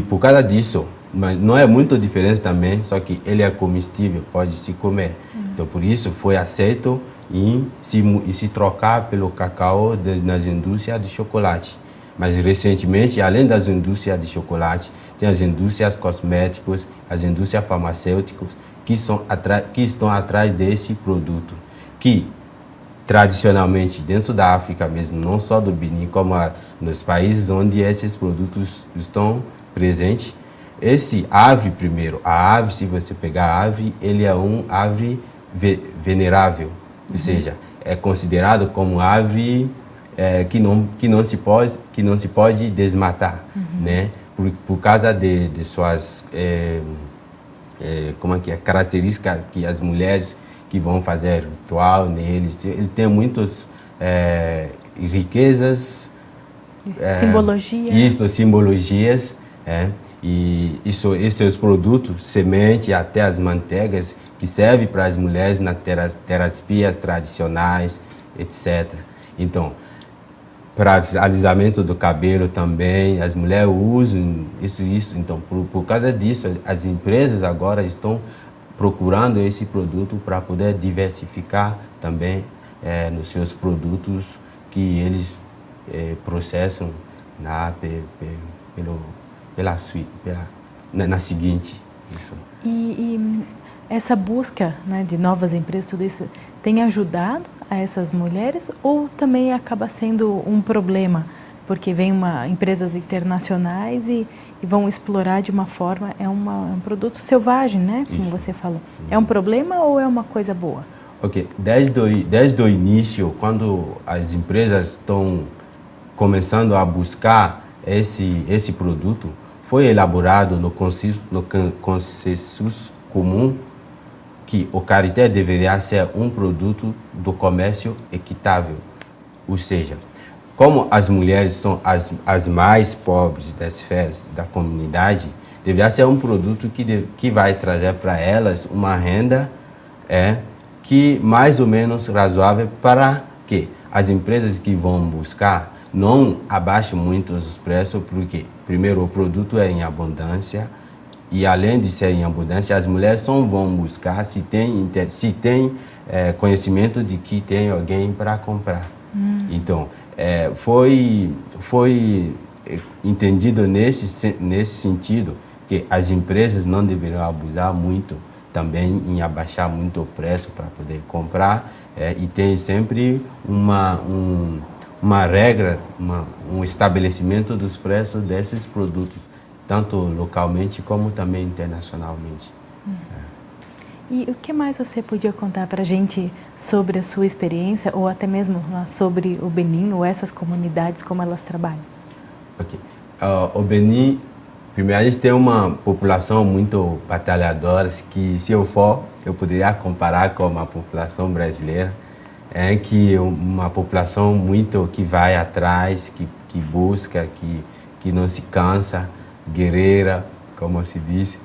por causa disso, mas não é muito diferente também, só que ele é comestível, pode se comer. Então, por isso, foi aceito em se trocar pelo cacau nas indústrias de chocolate. Mas, recentemente, além das indústrias de chocolate, tem as indústrias cosméticas, as indústrias farmacêuticas que estão atrás desse produto, que, tradicionalmente, dentro da África mesmo, não só do Benin, como nos países onde esses produtos estão presentes. Esse ave, primeiro, a ave, se você pegar a ave, ele é um ave venerável, ou seja, é considerado como ave que não se pode desmatar, né? Por causa de suas características que as mulheres que vão fazer ritual neles, ele tem muitas riquezas, simbologias, e esses produtos, semente até as manteigas, que servem para as mulheres nas terapias tradicionais, etc. Então, para alisamento do cabelo também, as mulheres usam isso. Então, por causa disso, as empresas agora estão procurando esse produto para poder diversificar também nos seus produtos que eles processam na seguinte. Isso. E essa busca, né, de novas empresas, tudo isso, tem ajudado a essas mulheres ou também acaba sendo um problema? Porque vem empresas internacionais e vão explorar de uma forma, é um produto selvagem, né? Como Isso. você falou. É um problema ou é uma coisa boa? Ok, desde o início, quando as empresas estão começando a buscar esse produto, foi elaborado no consenso comum que o carité deveria ser um produto do comércio equitável. Ou seja, como as mulheres são as mais pobres das esferas da comunidade, deveria ser um produto que vai trazer para elas uma renda que mais ou menos razoável para que as empresas que vão buscar não abaixem muito os preços, porque, primeiro, o produto é em abundância, e além de ser em abundância, as mulheres só vão buscar se tem conhecimento de que tem alguém para comprar. Então, foi entendido nesse sentido que as empresas não deveriam abusar muito também em abaixar muito o preço para poder comprar, e tem sempre uma regra, um estabelecimento dos preços desses produtos, tanto localmente como também internacionalmente. E o que mais você podia contar para a gente sobre a sua experiência, ou até mesmo sobre o Benin, ou essas comunidades, como elas trabalham? Ok. O Benin, primeiro, a gente tem uma população muito batalhadora, que se eu poderia comparar com a população brasileira. que uma população muito que vai atrás, que busca, que não se cansa, guerreira, como se diz.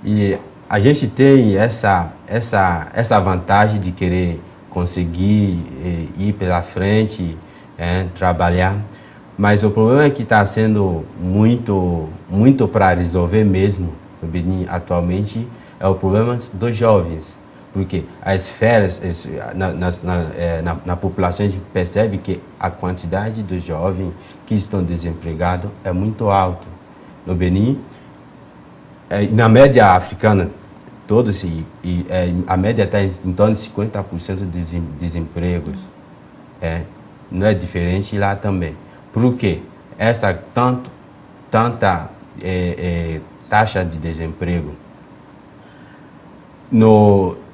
E a gente tem essa vantagem de querer conseguir ir pela frente, trabalhar. Mas o problema é que está sendo muito para resolver mesmo no Benin atualmente, é o problema dos jovens. Porque as esferas, na população, a gente percebe que a quantidade de jovens que estão desempregados é muito alta. No Benin, na média africana, a média está em torno de 50% de desempregos. Não é diferente lá também. Por quê? Essa tanta taxa de desemprego.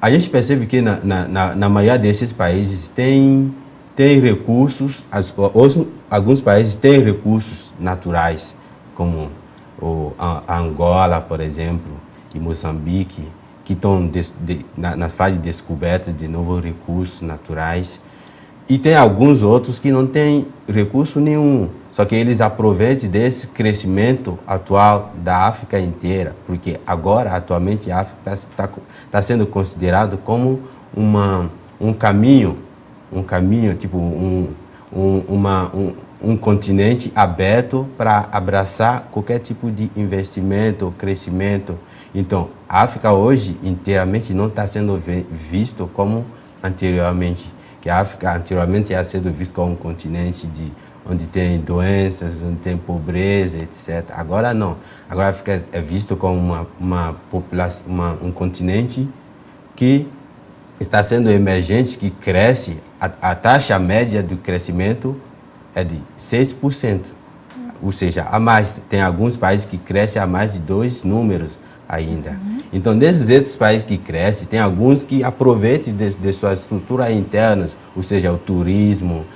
A gente percebe que na maioria desses países tem recursos, alguns países têm recursos naturais, como a Angola, por exemplo, e Moçambique, que estão na fase de descoberta de novos recursos naturais. E tem alguns outros que não têm recurso nenhum, só que eles aproveitam desse crescimento atual da África inteira, porque agora, atualmente, a África está sendo considerado como um caminho, tipo um continente aberto para abraçar qualquer tipo de investimento, crescimento. Então, a África hoje, inteiramente, não está sendo visto como anteriormente. Que a África anteriormente ia ser visto como um continente onde tem doenças, onde tem pobreza, etc. Agora não. Agora a África é visto como um continente que está sendo emergente, que cresce. A taxa média do crescimento é de 6%. Ou seja, a mais. Tem alguns países que crescem a mais de 2 números ainda. Então, desses outros países que crescem, tem alguns que aproveitam de suas estruturas internas, ou seja, o turismo,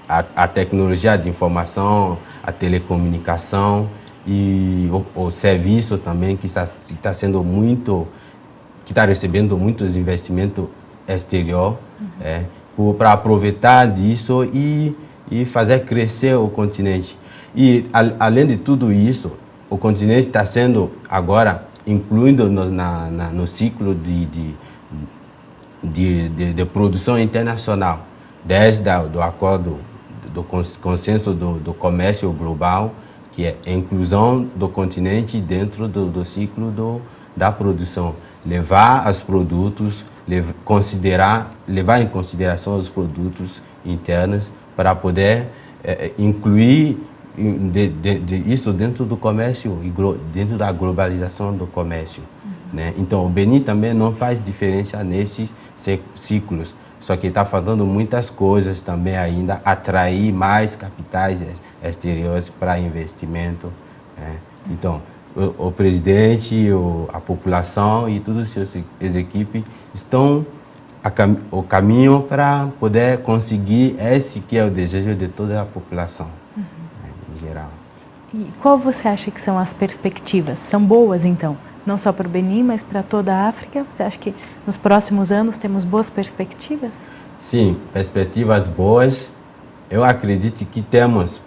a tecnologia de informação, a telecomunicação e o serviço também, que está sendo que está recebendo muitos investimentos exterior, para aproveitar disso e fazer crescer o continente. E, além de tudo isso, o continente está sendo agora incluído no ciclo de produção internacional, desde o acordo do consenso do comércio global, que é a inclusão do continente dentro do ciclo da produção. Levar os produtos, levar em consideração os produtos internos para poder incluir isso dentro do comércio e dentro da globalização do comércio. Né? Então, o Benin também não faz diferença nesses ciclos, só que está faltando muitas coisas também ainda, atrair mais capitais exteriores para investimento. Né? Então, o presidente, a população e todas as equipes estão o caminho para poder conseguir esse que é o desejo de toda a população. Geral. E qual você acha que são as perspectivas? São boas, então? Não só para o Benin, mas para toda a África? Você acha que nos próximos anos temos boas perspectivas? Sim, perspectivas boas. Eu acredito que temos,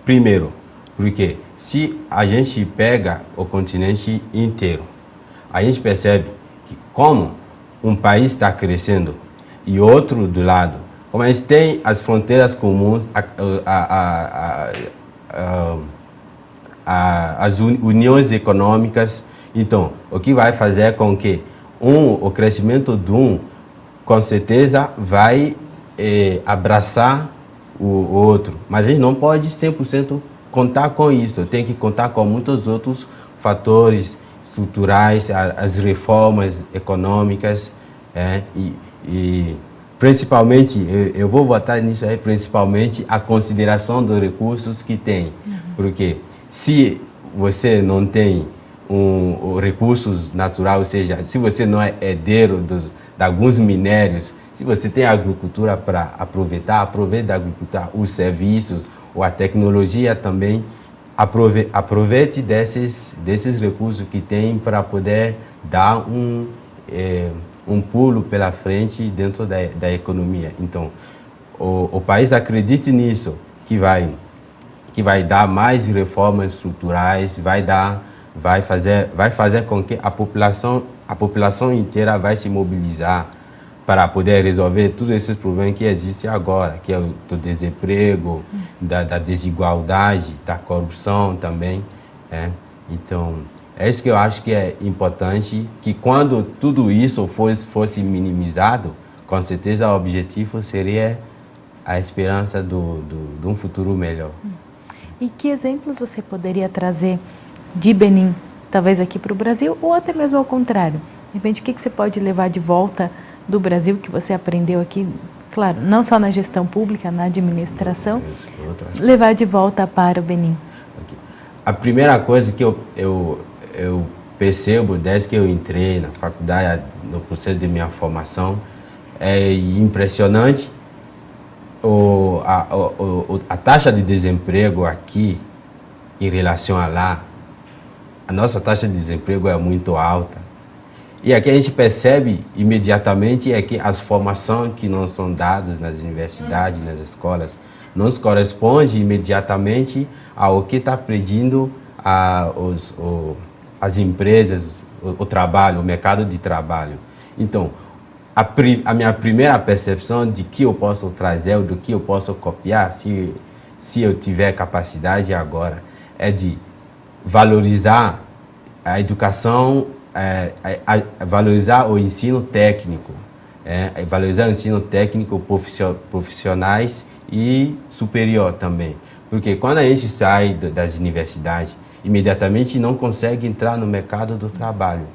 primeiro, porque se a gente pega o continente inteiro, a gente percebe que como um país está crescendo e outro do lado, como a gente tem as fronteiras comuns, as uniões econômicas, então, o que vai fazer com que o crescimento de com certeza vai abraçar o outro, mas a gente não pode 100% contar com isso, tem que contar com muitos outros fatores estruturais, as reformas econômicas, e principalmente, eu vou votar nisso aí, principalmente a consideração dos recursos que tem. Porque se você não tem recursos naturais, ou seja, se você não é herdeiro de alguns minérios, se você tem agricultura para aproveitar, aproveite da agricultura, os serviços, ou a tecnologia também, aproveite desses recursos que tem para poder dar um pulo pela frente dentro da economia. Então, o país acredita nisso, que vai dar mais reformas estruturais, vai fazer com que a população inteira vai se mobilizar para poder resolver todos esses problemas que existem agora, que é o do desemprego, da desigualdade, da corrupção também. Então, é isso que eu acho que é importante, que quando tudo isso fosse minimizado, com certeza o objetivo seria a esperança de um futuro melhor. E que exemplos você poderia trazer de Benin, talvez aqui para o Brasil, ou até mesmo ao contrário? De repente, o que você pode levar de volta do Brasil, que você aprendeu aqui, claro, não só na gestão pública, na administração, levar de volta para o Benin? A primeira coisa que eu percebo desde que eu entrei na faculdade, no processo de minha formação, é impressionante a taxa de desemprego aqui em relação a lá. A nossa taxa de desemprego é muito alta. E aqui a gente percebe imediatamente é que as formações que não são dadas nas universidades, nas escolas, não se correspondem imediatamente ao que está pedindo as empresas, o trabalho, o mercado de trabalho. Então, a minha primeira percepção de que eu posso trazer, do que eu posso copiar, se eu tiver capacidade agora, é de valorizar a educação, valorizar o ensino técnico, valorizar o ensino técnico profissionais e superior também. Porque quando a gente sai das universidades, imediatamente não consegue entrar no mercado do trabalho.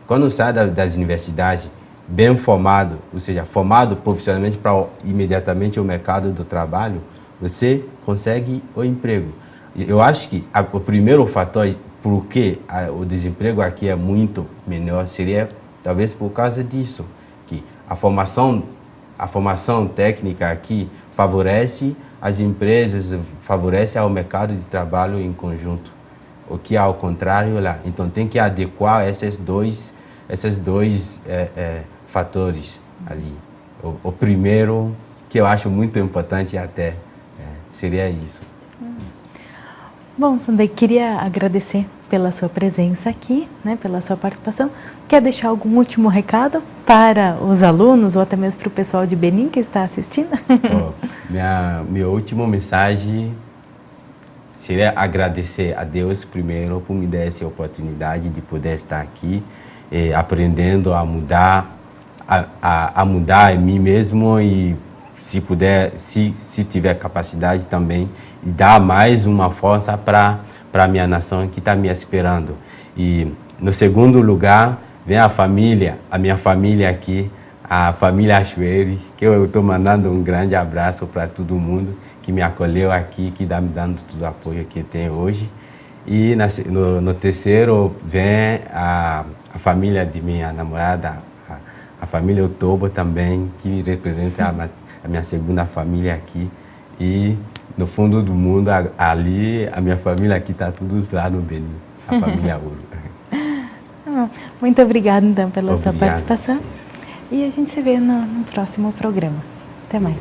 Quando sai das universidades, bem formado, ou seja, formado profissionalmente para imediatamente o mercado do trabalho, você consegue o emprego. Eu acho que o primeiro fator por que o desemprego aqui é muito menor seria talvez por causa disso, que a formação técnica aqui favorece as empresas, favorece ao mercado de trabalho em conjunto, o que é ao contrário lá. Então tem que adequar esses dois fatores ali. O primeiro, que eu acho muito importante até, seria isso. Bom, Sandei, queria agradecer pela sua presença aqui, pela sua participação. Quer deixar algum último recado para os alunos ou até mesmo para o pessoal de Benin que está assistindo? Minha última mensagem seria agradecer a Deus primeiro por me dar essa oportunidade de poder estar aqui, aprendendo a mudar, a mudar em mim mesmo e, se puder, se tiver capacidade também, dar mais uma força para a minha nação que está me esperando. E, no segundo lugar, vem a minha família aqui, a família Achoeire, que eu estou mandando um grande abraço para todo mundo que me acolheu aqui, que está me dando todo o apoio que tem hoje. E no terceiro vem a família de minha namorada, a família Otobo também, que representa a minha segunda família aqui. E no fundo do mundo, ali, a minha família aqui está todos lá no Benin, a família Ouro. Muito obrigada, então, pela sua participação. E a gente se vê no próximo programa. Até mais.